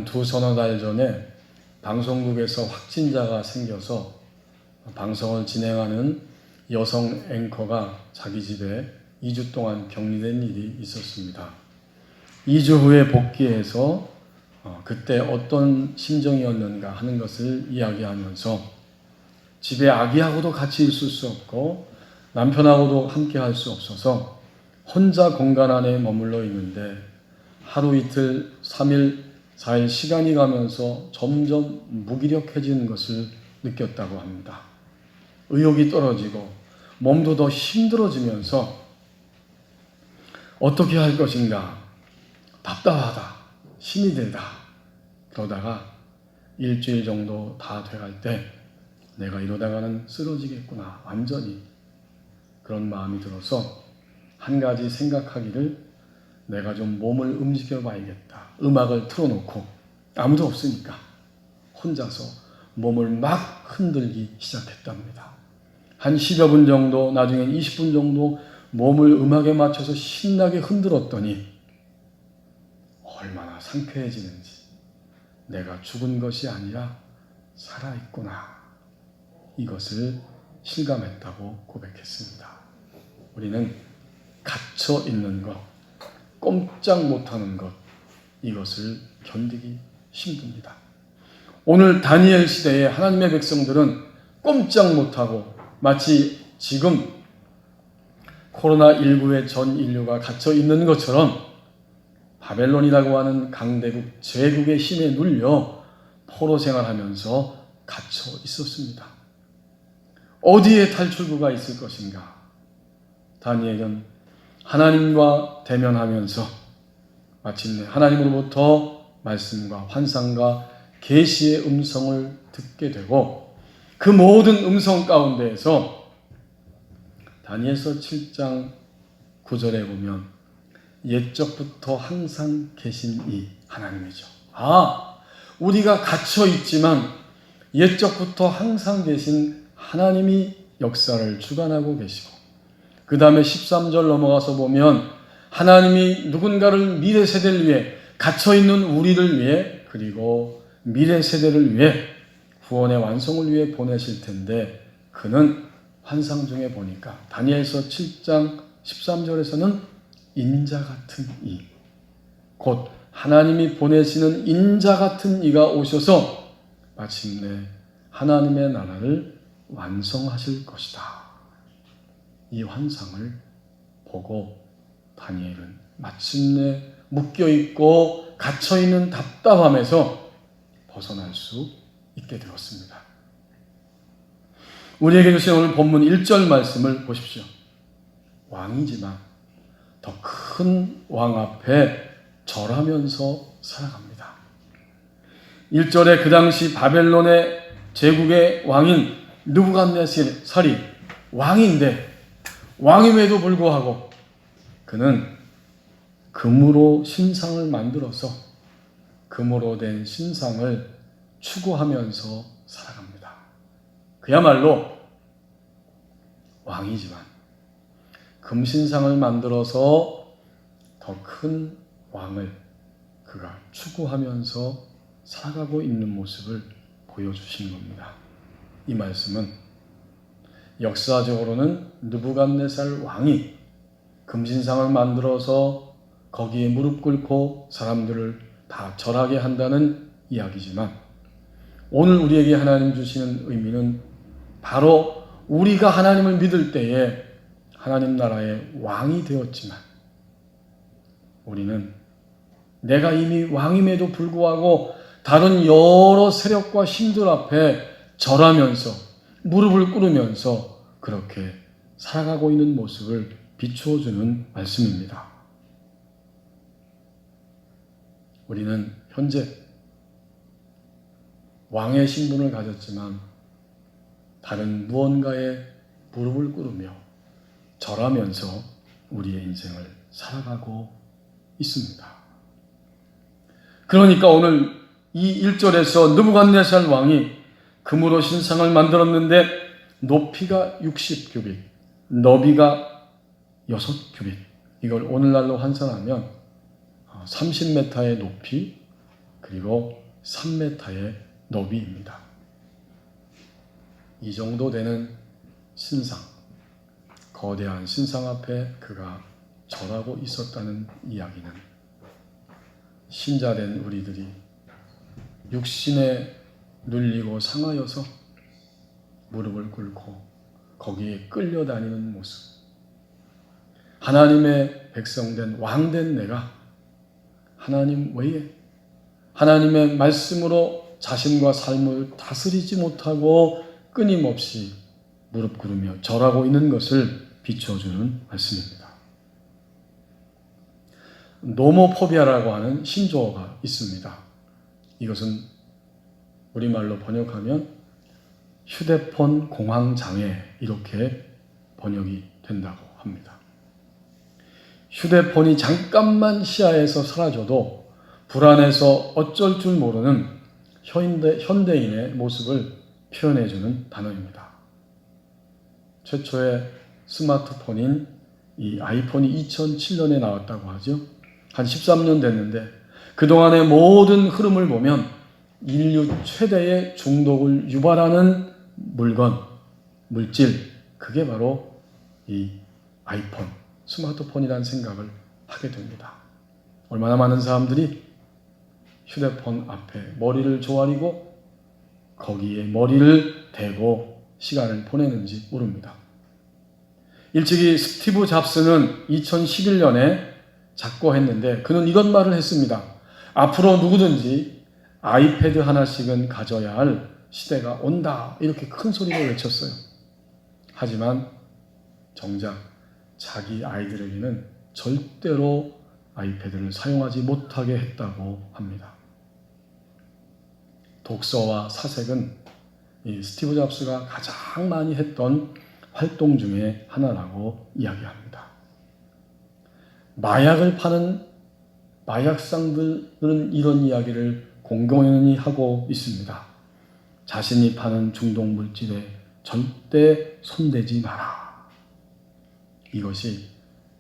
두서너 달 전에 방송국에서 확진자가 생겨서 방송을 진행하는 여성 앵커가 자기 집에 2주 동안 격리된 일이 있었습니다. 2주 후에 복귀해서 그때 어떤 심정이었는가 하는 것을 이야기하면서 집에 아기하고도 같이 있을 수 없고 남편하고도 함께 할 수 없어서 혼자 공간 안에 머물러 있는데 하루 이틀 3일 4일 시간이 가면서 점점 무기력해지는 것을 느꼈다고 합니다. 의욕이 떨어지고 몸도 더 힘들어지면서 어떻게 할 것인가 답답하다, 힘이 들다 그러다가 일주일 정도 다 돼갈 때 내가 이러다가는 쓰러지겠구나 완전히 그런 마음이 들어서 한 가지 생각하기를 내가 좀 몸을 움직여 봐야겠다. 음악을 틀어놓고 아무도 없으니까 혼자서 몸을 막 흔들기 시작했답니다. 한 10여 분 정도, 나중엔 20분 정도 몸을 음악에 맞춰서 신나게 흔들었더니 얼마나 상쾌해지는지 내가 죽은 것이 아니라 살아있구나. 이것을 실감했다고 고백했습니다. 우리는 갇혀 있는 것, 꼼짝 못하는 것, 이것을 견디기 힘듭니다. 오늘 다니엘 시대에 하나님의 백성들은 꼼짝 못하고 마치 지금 코로나19에 전 인류가 갇혀 있는 것처럼 바벨론이라고 하는 강대국 제국의 힘에 눌려 포로 생활하면서 갇혀 있었습니다. 어디에 탈출구가 있을 것인가? 다니엘은 하나님과 대면하면서 마침내 하나님으로부터 말씀과 환상과 계시의 음성을 듣게 되고 그 모든 음성 가운데에서 다니엘서 7장 9절에 보면 옛적부터 항상 계신 이 하나님이죠. 우리가 갇혀 있지만 옛적부터 항상 계신 하나님이 역사를 주관하고 계시고 그 다음에 13절 넘어가서 보면 하나님이 누군가를 미래 세대를 위해 갇혀있는 우리를 위해 그리고 미래 세대를 위해 구원의 완성을 위해 보내실 텐데 그는 환상 중에 보니까 다니엘서 7장 13절에서는 인자 같은 이, 곧 하나님이 보내시는 인자 같은 이가 오셔서 마침내 하나님의 나라를 완성하실 것이다. 이 환상을 보고 다니엘은 마침내 묶여있고 갇혀있는 답답함에서 벗어날 수 있게 되었습니다. 우리에게 주신 오늘 본문 1절 말씀을 보십시오. 왕이지만 더 큰 왕 앞에 절하면서 살아갑니다. 1절에 그 당시 바벨론의 제국의 왕인 느부갓네살이 왕인데 왕임에도 불구하고 그는 금으로 신상을 만들어서 금으로 된 신상을 추구하면서 살아갑니다. 그야말로 왕이지만 금신상을 만들어서 더 큰 왕을 그가 추구하면서 살아가고 있는 모습을 보여주신 겁니다. 이 말씀은 역사적으로는 느부갓네살 왕이 금신상을 만들어서 거기에 무릎 꿇고 사람들을 다 절하게 한다는 이야기지만 오늘 우리에게 하나님 주시는 의미는 바로 우리가 하나님을 믿을 때에 하나님 나라의 왕이 되었지만 우리는 내가 이미 왕임에도 불구하고 다른 여러 세력과 힘들 앞에 절하면서 무릎을 꿇으면서 그렇게 살아가고 있는 모습을 비추어주는 말씀입니다. 우리는 현재 왕의 신분을 가졌지만 다른 무언가에 무릎을 꿇으며 절하면서 우리의 인생을 살아가고 있습니다. 그러니까 오늘 이 1절에서 느부갓네살 왕이 금으로 신상을 만들었는데 높이가 60규빗, 너비가 6규빗. 이걸 오늘날로 환산하면 30m의 높이, 그리고 3m의 너비입니다. 이 정도 되는 신상, 거대한 신상 앞에 그가 절하고 있었다는 이야기는 신자된 우리들이 육신에 눌리고 상하여서 무릎을 꿇고 거기에 끌려다니는 모습, 하나님의 백성된 왕된 내가 하나님 외에 하나님의 말씀으로 자신과 삶을 다스리지 못하고 끊임없이 무릎 꿇으며 절하고 있는 것을 비춰주는 말씀입니다. 노모포비아라고 하는 신조어가 있습니다. 이것은 우리말로 번역하면 휴대폰 공황장애 이렇게 번역이 된다고 합니다. 휴대폰이 잠깐만 시야에서 사라져도 불안해서 어쩔 줄 모르는 현대인의 모습을 표현해주는 단어입니다. 최초의 스마트폰인 이 아이폰이 2007년에 나왔다고 하죠. 한 13년 됐는데 그동안의 모든 흐름을 보면 인류 최대의 중독을 유발하는 물질, 그게 바로 이 아이폰, 스마트폰이라는 생각을 하게 됩니다. 얼마나 많은 사람들이 휴대폰 앞에 머리를 조아리고 거기에 머리를 대고 시간을 보내는지 모릅니다. 일찍이 스티브 잡스는 2011년에 작고했는데 그는 이런 말을 했습니다. 앞으로 누구든지 아이패드 하나씩은 가져야 할 시대가 온다. 이렇게 큰 소리로 외쳤어요. 하지만 정작 자기 아이들에게는 절대로 아이패드를 사용하지 못하게 했다고 합니다. 독서와 사색은 이 스티브 잡스가 가장 많이 했던 활동 중에 하나라고 이야기합니다. 마약을 파는 마약상들은 이런 이야기를 공공연히 하고 있습니다. 자신이 파는 중독 물질에 절대 손대지 마라. 이것이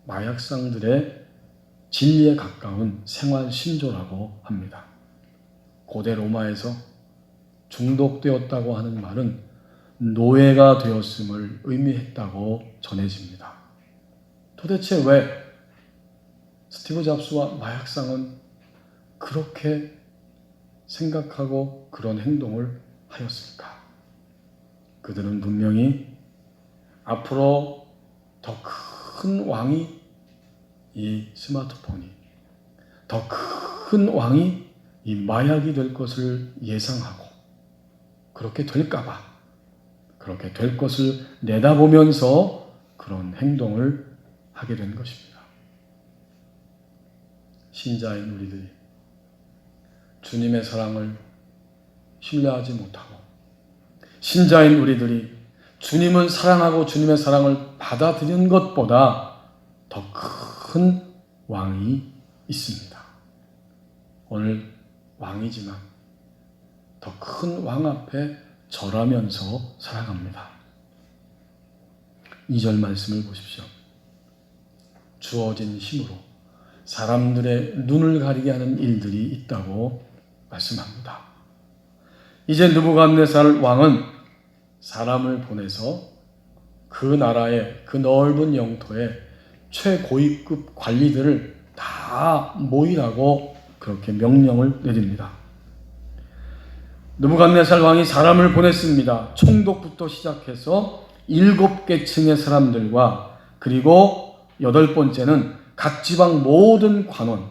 마약상들의 진리에 가까운 생활 신조라고 합니다. 고대 로마에서 중독되었다고 하는 말은 노예가 되었음을 의미했다고 전해집니다. 도대체 왜 스티브 잡스와 마약상은 그렇게 생각하고 그런 행동을 하였을까? 그들은 분명히 앞으로 더 큰 왕이 이 스마트폰이, 더 큰 왕이 이 마약이 될 것을 예상하고 그렇게 될까봐, 그렇게 될 것을 내다보면서 그런 행동을 하게 된 것입니다. 신자인 우리들이 주님의 사랑을 신뢰하지 못하고 신자인 우리들이 주님을 사랑하고 주님의 사랑을 받아들이는 것보다 더 큰 왕이 있습니다. 오늘 왕이지만 더 큰 왕 앞에 절하면서 살아갑니다. 2절 말씀을 보십시오. 주어진 힘으로 사람들의 눈을 가리게 하는 일들이 있다고 말씀합니다. 이제 느부갓네살 왕은 사람을 보내서 그 나라의 그 넓은 영토에 최고위급 관리들을 다 모이라고 그렇게 명령을 내립니다. 느부갓네살 왕이 사람을 보냈습니다. 총독부터 시작해서 7개 층의 사람들과 그리고 8번째는 각 지방 모든 관원,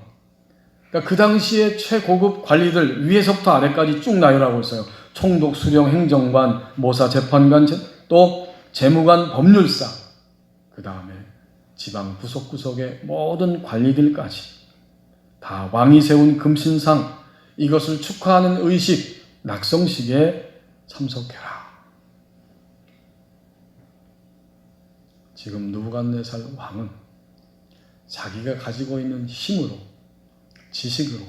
그러니까 그 당시에 최고급 관리들 위에서부터 아래까지 쭉 나열하고 있어요. 총독, 수령, 행정관, 모사, 재판관, 또 재무관, 법률사, 그 다음에 지방 구석구석의 모든 관리들까지 다 왕이 세운 금신상, 이것을 축하하는 의식, 낙성식에 참석해라. 지금 느부갓네살 왕은 자기가 가지고 있는 힘으로, 지식으로,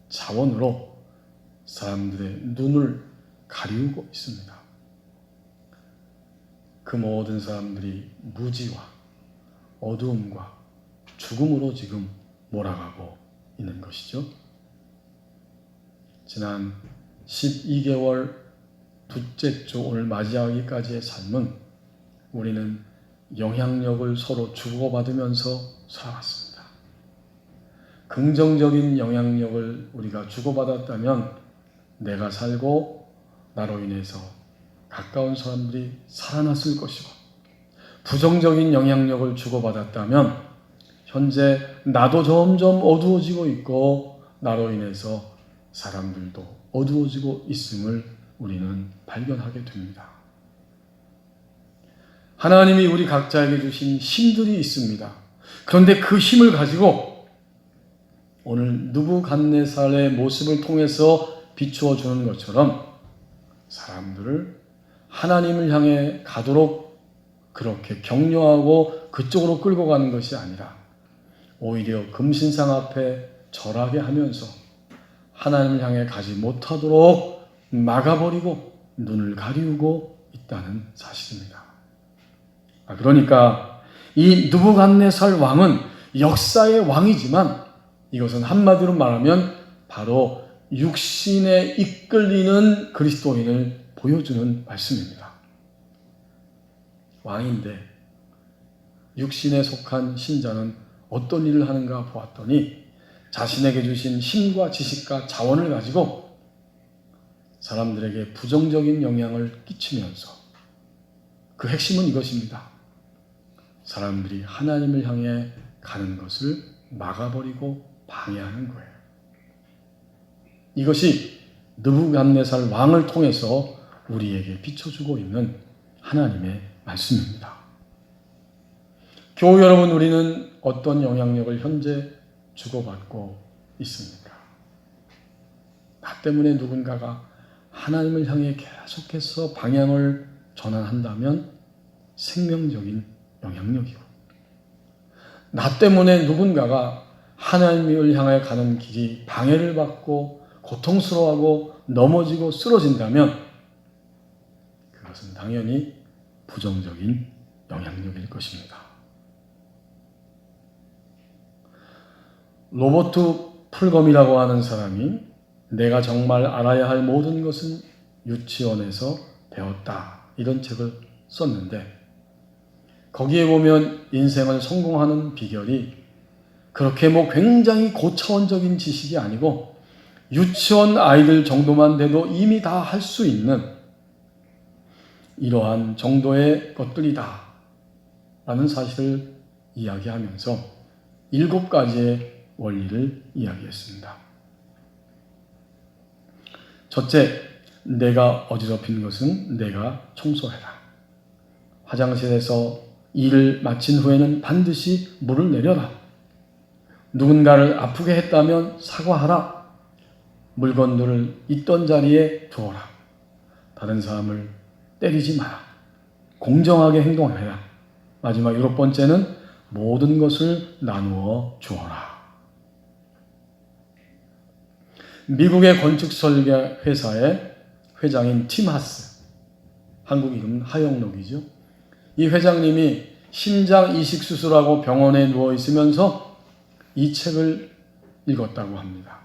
자원으로 사람들의 눈을 가리우고 있습니다. 그 모든 사람들이 무지와 어두움과 죽음으로 지금 몰아가고 있는 것이죠. 지난 12개월 둘째 주 오늘 맞이하기까지의 삶은 우리는 영향력을 서로 주고받으면서 살아왔습니다. 긍정적인 영향력을 우리가 주고받았다면 내가 살고 나로 인해서 가까운 사람들이 살아났을 것이고, 부정적인 영향력을 주고받았다면 현재 나도 점점 어두워지고 있고 나로 인해서 사람들도 어두워지고 있음을 우리는 발견하게 됩니다. 하나님이 우리 각자에게 주신 힘들이 있습니다. 그런데 그 힘을 가지고 오늘 느부갓네살의 모습을 통해서 비추어 주는 것처럼 사람들을 하나님을 향해 가도록 그렇게 격려하고 그쪽으로 끌고 가는 것이 아니라 오히려 금신상 앞에 절하게 하면서 하나님을 향해 가지 못하도록 막아버리고 눈을 가리우고 있다는 사실입니다. 그러니까 이 느부갓네살 왕은 역사의 왕이지만 이것은 한마디로 말하면 바로 육신에 이끌리는 그리스도인을 보여주는 말씀입니다. 왕인데 육신에 속한 신자는 어떤 일을 하는가 보았더니 자신에게 주신 힘과 지식과 자원을 가지고 사람들에게 부정적인 영향을 끼치면서 그 핵심은 이것입니다. 사람들이 하나님을 향해 가는 것을 막아버리고 방해하는 거예요. 이것이 느부갓네살 왕을 통해서 우리에게 비춰주고 있는 하나님의 말씀입니다. 교우 여러분, 우리는 어떤 영향력을 현재 주고받고 있습니까? 나 때문에 누군가가 하나님을 향해 계속해서 방향을 전환한다면 생명적인 영향력이고, 나 때문에 누군가가 하나님을 향해 가는 길이 방해를 받고 고통스러워하고 넘어지고 쓰러진다면 그것은 당연히 부정적인 영향력일 것입니다. 로버트 풀검이라고 하는 사람이 내가 정말 알아야 할 모든 것은 유치원에서 배웠다, 이런 책을 썼는데 거기에 보면 인생을 성공하는 비결이 그렇게 굉장히 고차원적인 지식이 아니고 유치원 아이들 정도만 돼도 이미 다 할 수 있는 이러한 정도의 것들이다 라는 사실을 이야기하면서 7가지의 원리를 이야기했습니다. 첫째, 내가 어지럽힌 것은 내가 청소해라. 화장실에서 일을 마친 후에는 반드시 물을 내려라. 누군가를 아프게 했다면 사과하라. 물건들을 있던 자리에 두어라. 다른 사람을 때리지 마라. 공정하게 행동해라. 마지막 7번째는 모든 것을 나누어 주어라. 미국의 건축설계 회사의 회장인 팀 하스, 한국 이름은 하영록이죠. 이 회장님이 심장 이식 수술하고 병원에 누워 있으면서 이 책을 읽었다고 합니다.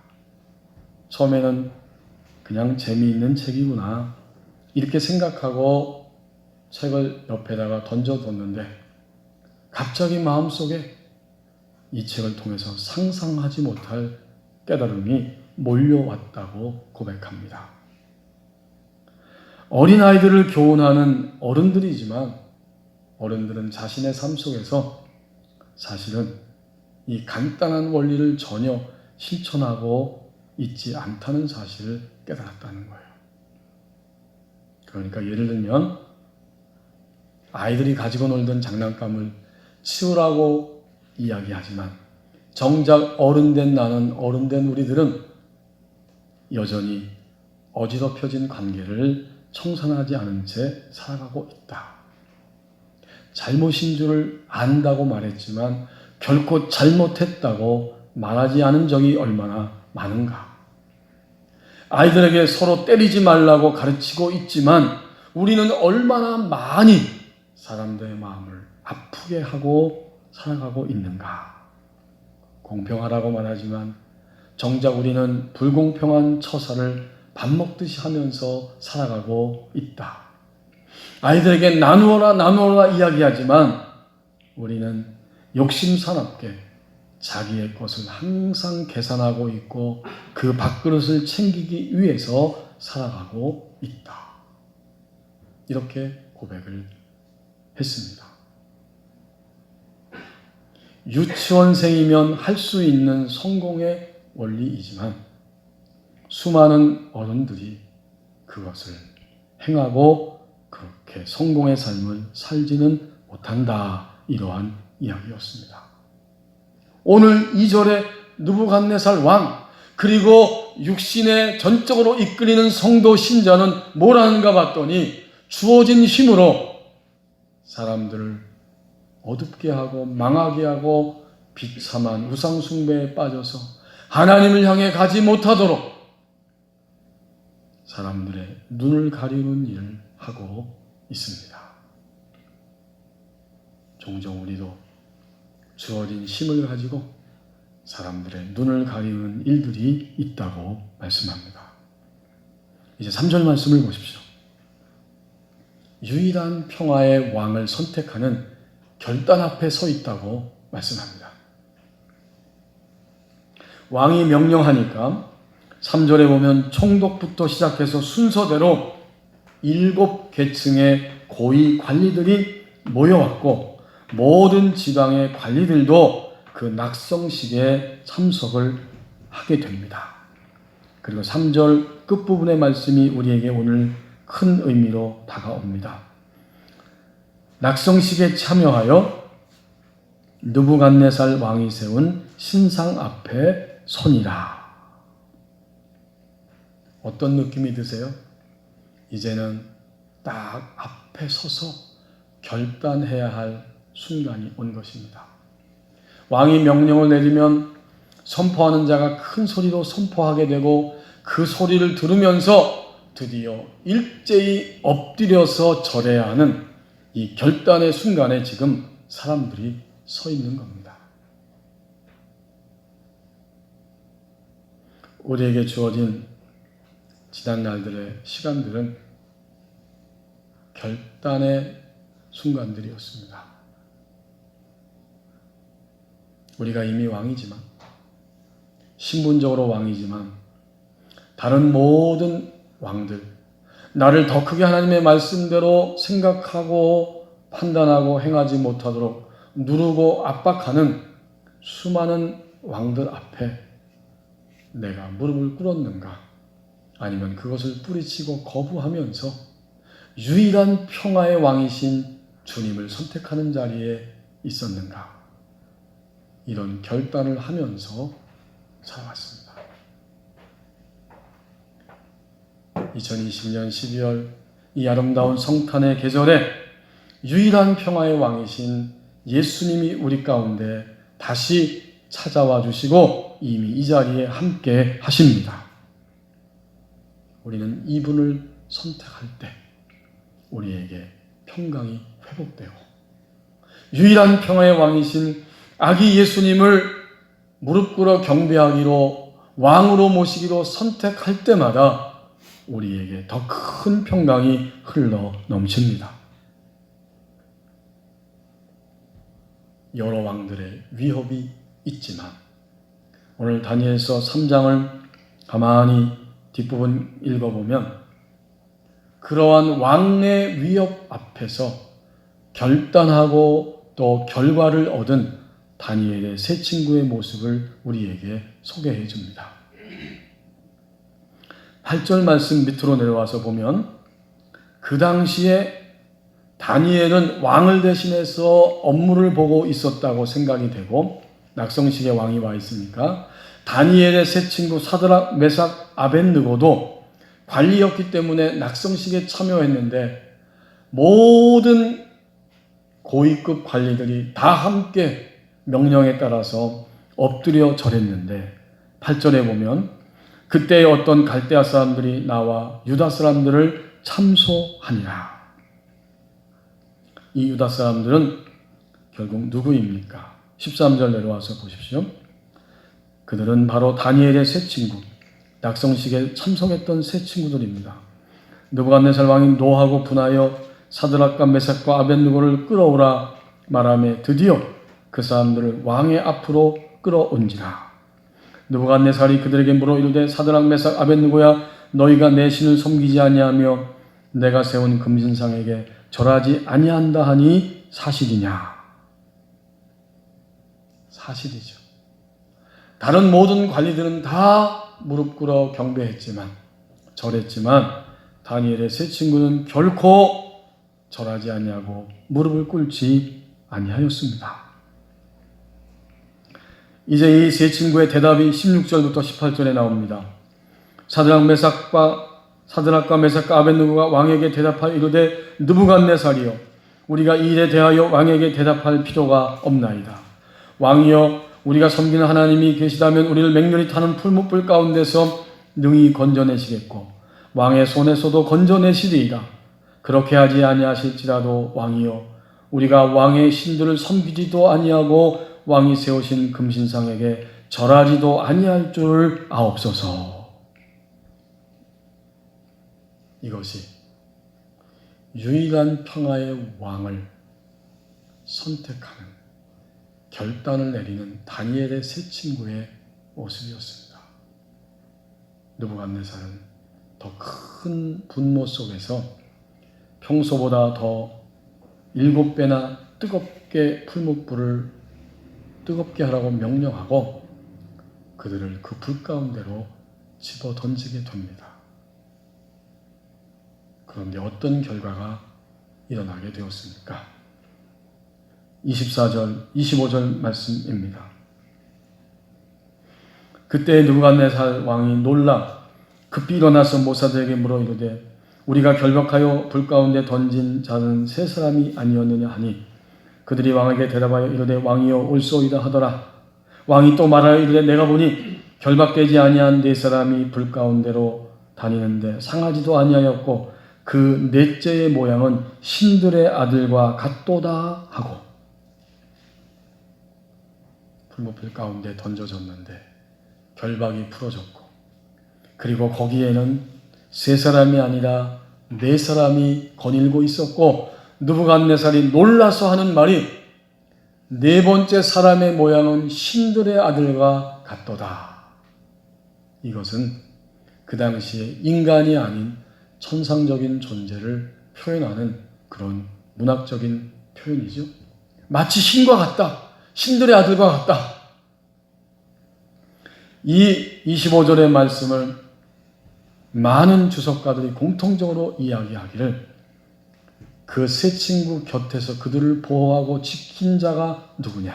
처음에는 그냥 재미있는 책이구나 이렇게 생각하고 책을 옆에다가 던져뒀는데 갑자기 마음속에 이 책을 통해서 상상하지 못할 깨달음이 몰려왔다고 고백합니다. 어린아이들을 교훈하는 어른들이지만 어른들은 자신의 삶 속에서 사실은 이 간단한 원리를 전혀 실천하고 있지 않다는 사실을 깨달았다는 거예요. 그러니까 예를 들면 아이들이 가지고 놀던 장난감을 치우라고 이야기하지만 정작 어른된 나는, 어른된 우리들은 여전히 어지럽혀진 관계를 청산하지 않은 채 살아가고 있다. 잘못인 줄 안다고 말했지만 결코 잘못했다고 말하지 않은 적이 얼마나 많은가. 아이들에게 서로 때리지 말라고 가르치고 있지만 우리는 얼마나 많이 사람들의 마음을 아프게 하고 살아가고 있는가. 공평하라고 말하지만 정작 우리는 불공평한 처사를 밥 먹듯이 하면서 살아가고 있다. 아이들에게 나누어라 나누어라 이야기하지만 우리는 욕심사납게 자기의 것을 항상 계산하고 있고 그 밥그릇을 챙기기 위해서 살아가고 있다. 이렇게 고백을 했습니다. 유치원생이면 할 수 있는 성공의 원리이지만 수많은 어른들이 그것을 행하고 그렇게 성공의 삶을 살지는 못한다. 이러한 이야기였습니다. 오늘 2절에 느부갓네살 왕 그리고 육신에 전적으로 이끌리는 성도 신자는 뭘 하는가 봤더니 주어진 힘으로 사람들을 어둡게 하고 망하게 하고 비참한 우상숭배에 빠져서 하나님을 향해 가지 못하도록 사람들의 눈을 가리는 일을 하고 있습니다. 종종 우리도 주어진 힘을 가지고 사람들의 눈을 가리는 일들이 있다고 말씀합니다. 이제 3절 말씀을 보십시오. 유일한 평화의 왕을 선택하는 결단 앞에 서 있다고 말씀합니다. 왕이 명령하니까 3절에 보면 총독부터 시작해서 순서대로 7계층의 고위 관리들이 모여왔고 모든 지방의 관리들도 그 낙성식에 참석을 하게 됩니다. 그리고 3절 끝부분의 말씀이 우리에게 오늘 큰 의미로 다가옵니다. 낙성식에 참여하여 느부갓네살 왕이 세운 신상 앞에 서니라. 어떤 느낌이 드세요? 이제는 딱 앞에 서서 결단해야 할 순간이 온 것입니다. 왕이 명령을 내리면 선포하는 자가 큰 소리로 선포하게 되고 그 소리를 들으면서 드디어 일제히 엎드려서 절해야 하는 이 결단의 순간에 지금 사람들이 서 있는 겁니다. 우리에게 주어진 지난 날들의 시간들은 결단의 순간들이었습니다. 우리가 이미 왕이지만, 신분적으로 왕이지만 다른 모든 왕들, 나를 더 크게 하나님의 말씀대로 생각하고 판단하고 행하지 못하도록 누르고 압박하는 수많은 왕들 앞에 내가 무릎을 꿇었는가? 아니면 그것을 뿌리치고 거부하면서 유일한 평화의 왕이신 주님을 선택하는 자리에 있었는가? 이런 결단을 하면서 살아왔습니다. 2020년 12월 이 아름다운 성탄의 계절에 유일한 평화의 왕이신 예수님이 우리 가운데 다시 찾아와 주시고 이미 이 자리에 함께 하십니다. 우리는 이분을 선택할 때 우리에게 평강이 회복되고 유일한 평화의 왕이신 아기 예수님을 무릎 꿇어 경배하기로 왕으로 모시기로 선택할 때마다 우리에게 더 큰 평강이 흘러 넘칩니다. 여러 왕들의 위협이 있지만 오늘 다니엘서 3장을 가만히 뒷부분 읽어보면 그러한 왕의 위협 앞에서 결단하고 또 결과를 얻은 다니엘의 세 친구의 모습을 우리에게 소개해 줍니다. 8절 말씀 밑으로 내려와서 보면 그 당시에 다니엘은 왕을 대신해서 업무를 보고 있었다고 생각이 되고 낙성식에 왕이 와 있으니까 다니엘의 세 친구 사드락, 메삭, 아벳느고도 관리였기 때문에 낙성식에 참여했는데 모든 고위급 관리들이 다 함께 명령에 따라서 엎드려 절했는데 8절에 보면 그때 어떤 갈대아 사람들이 나와 유다 사람들을 참소하니라. 이 유다 사람들은 결국 누구입니까? 13절 내려와서 보십시오. 그들은 바로 다니엘의 세 친구, 낙성식에 참석했던 세 친구들입니다. 느부갓네살 왕이 노하고 분하여 사드락과 메삭과 아벳느고를 끌어오라 말하며 드디어 그 사람들을 왕의 앞으로 끌어온지라. 느부갓네살이 그들에게 물어 이르되 사드락 메삭 아벳느고야 너희가 내 신을 섬기지 아니하며 내가 세운 금신상에게 절하지 아니한다 하니 사실이냐? 사실이죠. 다른 모든 관리들은 다 무릎 꿇어 경배했지만 절했지만 다니엘의 세 친구는 결코 절하지 아니하고 무릎을 꿇지 아니하였습니다. 이제 이 세 친구의 대답이 16절부터 18절에 나옵니다. 사드락과 메삭과 아벳느고가 왕에게 대답하여 이르되 느부갓네살이여 우리가 이 일에 대하여 왕에게 대답할 필요가 없나이다. 왕이여 우리가 섬기는 하나님이 계시다면 우리를 맹렬히 타는 풀무불 가운데서 능히 건져내시겠고 왕의 손에서도 건져내시리이다. 그렇게 하지 아니하실지라도 왕이여 우리가 왕의 신들을 섬기지도 아니하고 왕이 세우신 금신상에게 절하지도 아니할 줄 아옵소서. 이것이 유일한 평화의 왕을 선택하는 결단을 내리는 다니엘의 세 친구의 모습이었습니다. 느부갓네살은 더 큰 분노 속에서 평소보다 더 7배나 뜨겁게 풀무불을 뜨겁게 하라고 명령하고 그들을 그 불 가운데로 집어 던지게 됩니다. 그런데 어떤 결과가 일어나게 되었습니까? 24절, 25절 말씀입니다. 그때 느부갓네살 왕이 놀라 급히 일어나서 모사들에게 물어 이르되 우리가 결박하여 불 가운데 던진 자는 세 사람이 아니었느냐 하니 그들이 왕에게 대답하여 이르되 왕이여 옳소이다 하더라. 왕이 또 말하여 이르되 내가 보니 결박되지 아니한 네 사람이 불 가운데로 다니는데 상하지도 아니하였고 그 넷째의 모양은 신들의 아들과 같도다 하고 풀무불 가운데 던져졌는데 결박이 풀어졌고 그리고 거기에는 세 사람이 아니라 네 사람이 거닐고 있었고 느부갓네살이 놀라서 하는 말이 네 번째 사람의 모양은 신들의 아들과 같도다. 이것은 그 당시에 인간이 아닌 천상적인 존재를 표현하는 그런 문학적인 표현이죠. 마치 신과 같다. 신들의 아들과 같다. 이 25절의 말씀을 많은 주석가들이 공통적으로 이야기하기를 그 세 친구 곁에서 그들을 보호하고 지킨 자가 누구냐?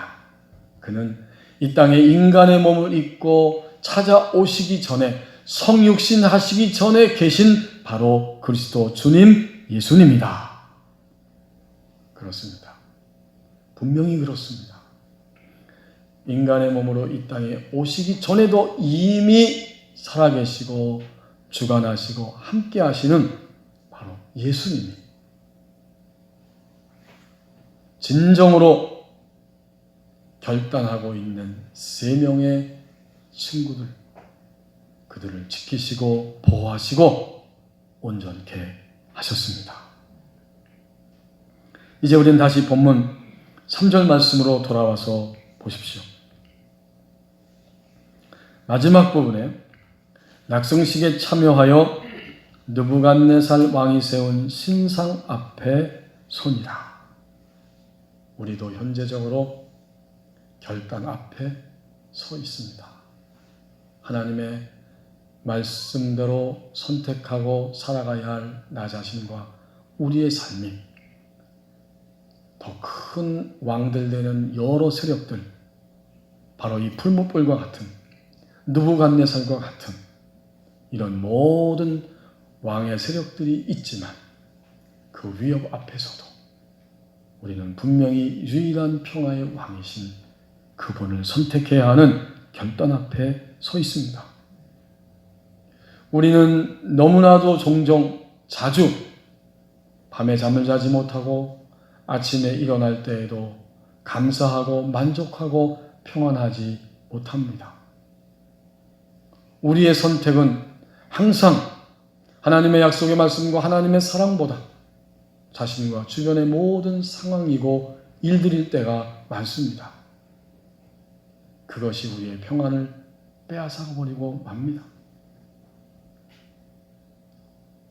그는 이 땅에 인간의 몸을 입고 찾아오시기 전에 성육신 하시기 전에 계신 바로 그리스도 주님 예수님이다. 그렇습니다. 분명히 그렇습니다. 인간의 몸으로 이 땅에 오시기 전에도 이미 살아계시고 주관하시고 함께 하시는 바로 예수님이 진정으로 결단하고 있는 세 명의 친구들, 그들을 지키시고 보호하시고 온전케 하셨습니다. 이제 우리는 다시 본문 3절 말씀으로 돌아와서 보십시오. 마지막 부분에 낙성식에 참여하여 느부갓네살 왕이 세운 신상 앞에 서니라. 우리도 현재적으로 결단 앞에 서 있습니다. 하나님의 말씀대로 선택하고 살아가야 할 나 자신과 우리의 삶이 더 큰 왕들 되는 여러 세력들, 바로 이 풀무불과 같은 느부갓네살과 같은 이런 모든 왕의 세력들이 있지만 그 위협 앞에서도 우리는 분명히 유일한 평화의 왕이신 그분을 선택해야 하는 결단 앞에 서 있습니다. 우리는 너무나도 종종 자주 밤에 잠을 자지 못하고 아침에 일어날 때에도 감사하고 만족하고 평안하지 못합니다. 우리의 선택은 항상 하나님의 약속의 말씀과 하나님의 사랑보다 자신과 주변의 모든 상황이고 일들일 때가 많습니다. 그것이 우리의 평안을 빼앗아버리고 맙니다.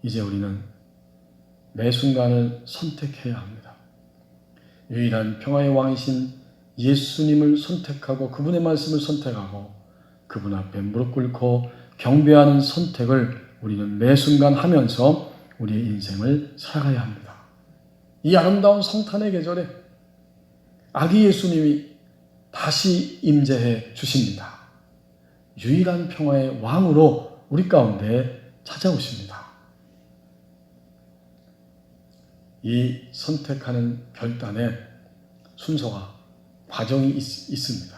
이제 우리는 매 순간을 선택해야 합니다. 유일한 평화의 왕이신 예수님을 선택하고 그분의 말씀을 선택하고 그분 앞에 무릎 꿇고 경배하는 선택을 우리는 매 순간 하면서 우리의 인생을 살아가야 합니다. 이 아름다운 성탄의 계절에 아기 예수님이 다시 임재해 주십니다. 유일한 평화의 왕으로 우리 가운데 찾아오십니다. 이 선택하는 결단에 순서와 과정이 있습니다.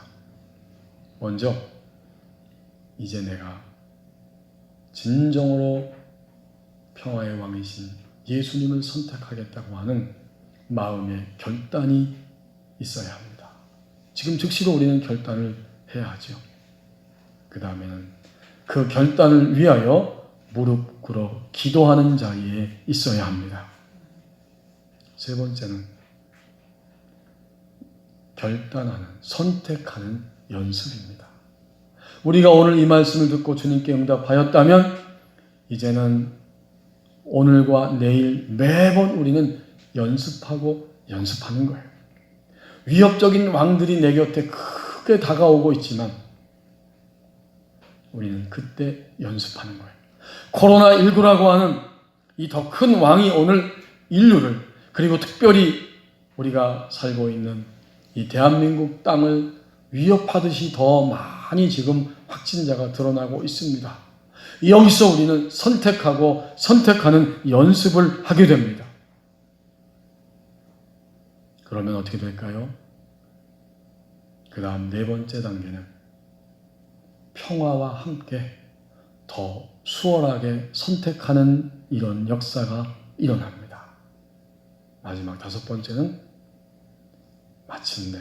먼저 이제 내가 진정으로 평화의 왕이신 예수님을 선택하겠다고 하는 마음의 결단이 있어야 합니다. 지금 즉시로 우리는 결단을 해야 하죠. 그 다음에는 그 결단을 위하여 무릎 꿇어 기도하는 자리에 있어야 합니다. 세 번째는 결단하는, 선택하는 연습입니다. 우리가 오늘 이 말씀을 듣고 주님께 응답하였다면 이제는 오늘과 내일 매번 우리는 연습하는 거예요. 위협적인 왕들이 내 곁에 크게 다가오고 있지만 우리는 그때 연습하는 거예요. 코로나19라고 하는 이 더 큰 왕이 오늘 인류를, 그리고 특별히 우리가 살고 있는 이 대한민국 땅을 위협하듯이 더 많이 지금 확진자가 드러나고 있습니다. 여기서 우리는 선택하고 선택하는 연습을 하게 됩니다. 그러면 어떻게 될까요? 그 다음 네 번째 단계는 평화와 함께 더 수월하게 선택하는 이런 역사가 일어납니다. 마지막 다섯 번째는 마침내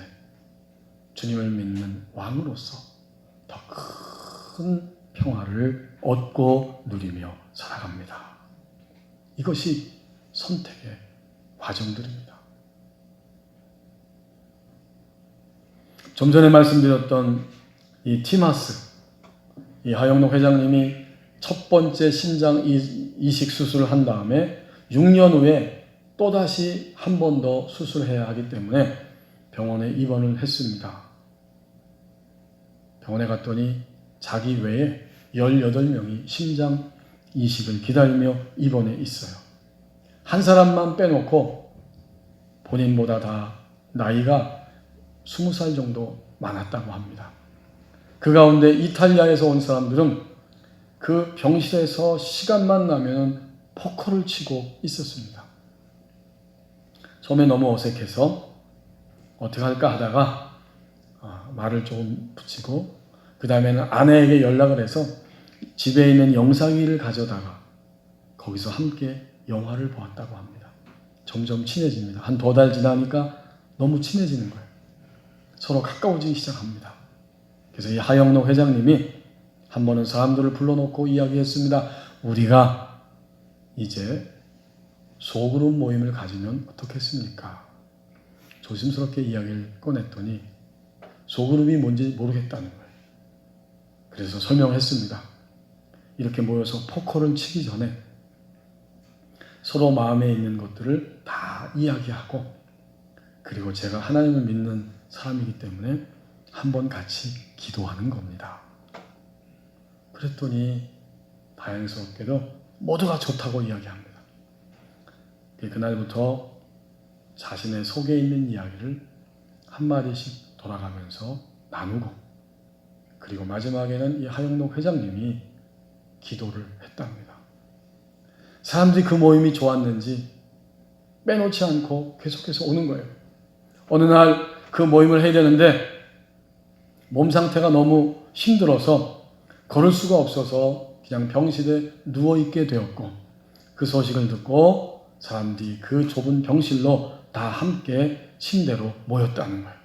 주님을 믿는 왕으로서 더 큰 평화를 얻고 누리며 살아갑니다. 이것이 선택의 과정들입니다. 좀 전에 말씀드렸던 이 티마스, 이 하영록 회장님이 첫 번째 심장 이식 수술을 한 다음에 6년 후에 또다시 한 번 더 수술해야 하기 때문에 병원에 입원을 했습니다. 병원에 갔더니 자기 외에 18명이 심장 이식을 기다리며 입원해 있어요. 한 사람만 빼놓고 본인보다 다 나이가 20살 정도 많았다고 합니다. 그 가운데 이탈리아에서 온 사람들은 그 병실에서 시간만 나면 포커를 치고 있었습니다. 처음에 너무 어색해서 어떻게 할까 하다가 말을 조금 붙이고 그 다음에는 아내에게 연락을 해서 집에 있는 영상기를 가져다가 거기서 함께 영화를 보았다고 합니다. 점점 친해집니다. 한 2달 지나니까 너무 친해지는 거예요. 서로 가까워지기 시작합니다. 그래서 이 하영록 회장님이 한 번은 사람들을 불러놓고 이야기했습니다. 우리가 이제 소그룹 모임을 가지면 어떻겠습니까? 조심스럽게 이야기를 꺼냈더니 소그룹이 뭔지 모르겠다는 거예요. 그래서 설명했습니다. 이렇게 모여서 포커를 치기 전에 서로 마음에 있는 것들을 다 이야기하고, 그리고 제가 하나님을 믿는 사람이기 때문에 한번 같이 기도하는 겁니다. 그랬더니 다행스럽게도 모두가 좋다고 이야기합니다. 그날부터 자신의 속에 있는 이야기를 한마디씩 돌아가면서 나누고, 그리고 마지막에는 이 하영록 회장님이 기도를 했답니다. 사람들이 그 모임이 좋았는지 빼놓지 않고 계속해서 오는 거예요. 어느 날 그 모임을 해야 되는데 몸 상태가 너무 힘들어서 걸을 수가 없어서 그냥 병실에 누워있게 되었고, 그 소식을 듣고 사람들이 그 좁은 병실로 다 함께 침대로 모였다는 거예요.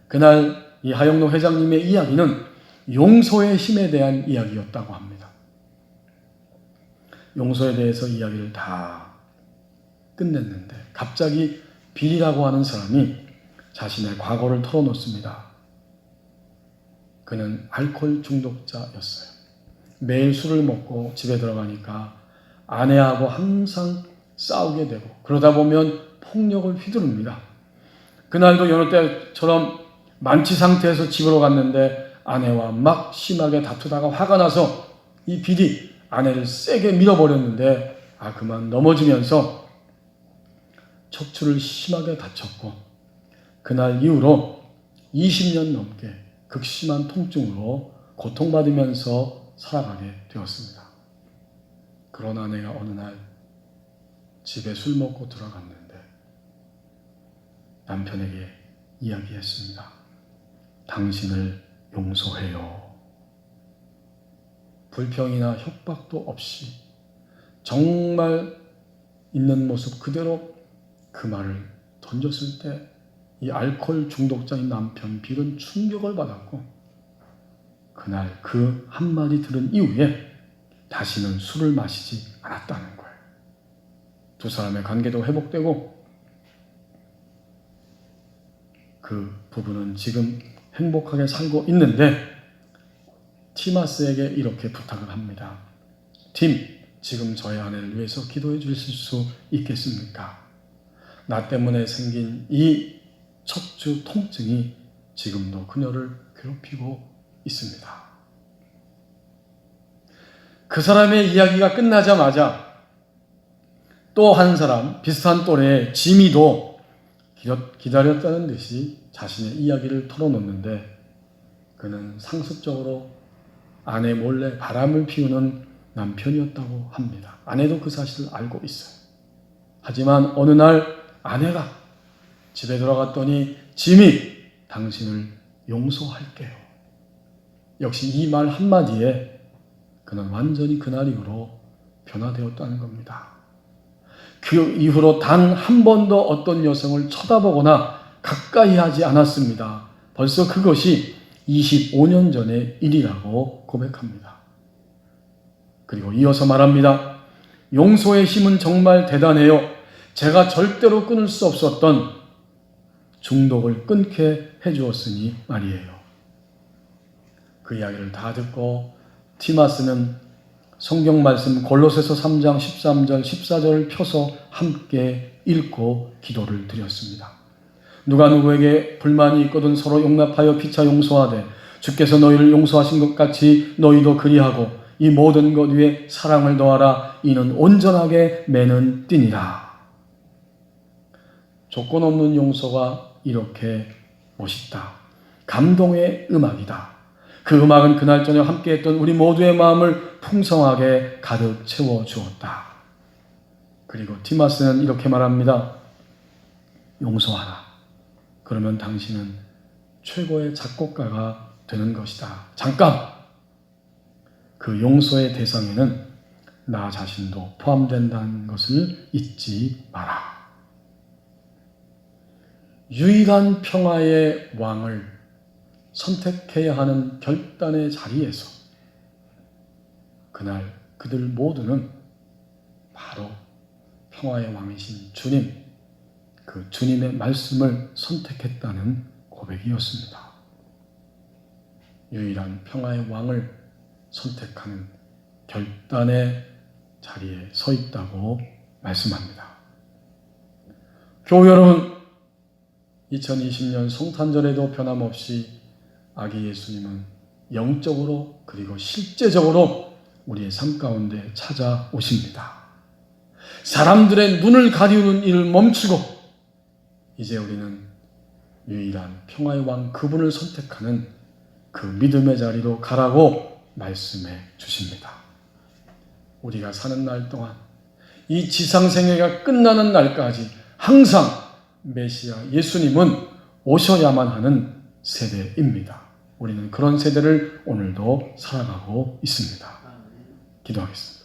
그날 이 하영록 회장님의 이야기는 용서의 힘에 대한 이야기였다고 합니다. 용서에 대해서 이야기를 다 끝냈는데 갑자기 빌이라고 하는 사람이 자신의 과거를 털어놓습니다. 그는 알코올 중독자였어요. 매일 술을 먹고 집에 들어가니까 아내하고 항상 싸우게 되고 그러다 보면 폭력을 휘두릅니다. 그날도 여느 때처럼 만취 상태에서 집으로 갔는데 아내와 막 심하게 다투다가 화가 나서 이 빌이 아내를 세게 밀어버렸는데 그만 넘어지면서 척추를 심하게 다쳤고 그날 이후로 20년 넘게 극심한 통증으로 고통받으면서 살아가게 되었습니다. 그런 아내가 어느 날 집에 술 먹고 들어갔는데 남편에게 이야기했습니다. 당신을 용서해요. 불평이나 협박도 없이 정말 있는 모습 그대로 그 말을 던졌을 때 이 알코올 중독자인 남편 빌은 충격을 받았고 그날 그 한마디 들은 이후에 다시는 술을 마시지 않았다는 거예요. 두 사람의 관계도 회복되고 그 부부는 지금 행복하게 살고 있는데 티마스에게 이렇게 부탁을 합니다. 팀, 지금 저의 아내를 위해서 기도해 주실 수 있겠습니까? 나 때문에 생긴 이 척추 통증이 지금도 그녀를 괴롭히고 있습니다. 그 사람의 이야기가 끝나자마자 또 한 사람, 비슷한 또래의 지미도 기다렸다는 듯이 자신의 이야기를 털어놓는데 그는 상습적으로 아내 몰래 바람을 피우는 남편이었다고 합니다. 아내도 그 사실을 알고 있어요. 하지만 어느 날 아내가 집에 들어갔더니 지미, 당신을 용서할게요. 역시 이 말 한마디에 그는 완전히 그날 이후로 변화되었다는 겁니다. 그 이후로 단 한 번도 어떤 여성을 쳐다보거나 가까이 하지 않았습니다. 벌써 그것이 25년 전의 일이라고 고백합니다. 그리고 이어서 말합니다. 용서의 힘은 정말 대단해요. 제가 절대로 끊을 수 없었던 중독을 끊게 해주었으니 말이에요. 그 이야기를 다 듣고 티마스는 성경 말씀 골로새서 3장 13절 14절을 펴서 함께 읽고 기도를 드렸습니다. 누가 누구에게 불만이 있거든 서로 용납하여 피차 용서하되 주께서 너희를 용서하신 것 같이 너희도 그리하고 이 모든 것 위에 사랑을 더하라. 이는 온전하게 매는 띠니라. 조건 없는 용서가 이렇게 멋있다. 감동의 음악이다. 그 음악은 그날 저녁 함께했던 우리 모두의 마음을 풍성하게 가득 채워주었다. 그리고 티마스는 이렇게 말합니다. 용서하라. 그러면 당신은 최고의 작곡가가 되는 것이다. 잠깐! 그 용서의 대상에는 나 자신도 포함된다는 것을 잊지 마라. 유일한 평화의 왕을 선택해야 하는 결단의 자리에서 그날 그들 모두는 바로 평화의 왕이신 주님, 그 주님의 말씀을 선택했다는 고백이었습니다. 유일한 평화의 왕을 선택하는 결단의 자리에 서 있다고 말씀합니다. 교우 여러분, 2020년 성탄절에도 변함없이 아기 예수님은 영적으로 그리고 실제적으로 우리의 삶 가운데 찾아오십니다. 사람들의 눈을 가리우는 일을 멈추고 이제 우리는 유일한 평화의 왕 그분을 선택하는 그 믿음의 자리로 가라고 말씀해 주십니다. 우리가 사는 날 동안 이 지상생애가 끝나는 날까지 항상 메시아 예수님은 오셔야만 하는 세대입니다. 우리는 그런 세대를 오늘도 살아가고 있습니다. 기도하겠습니다.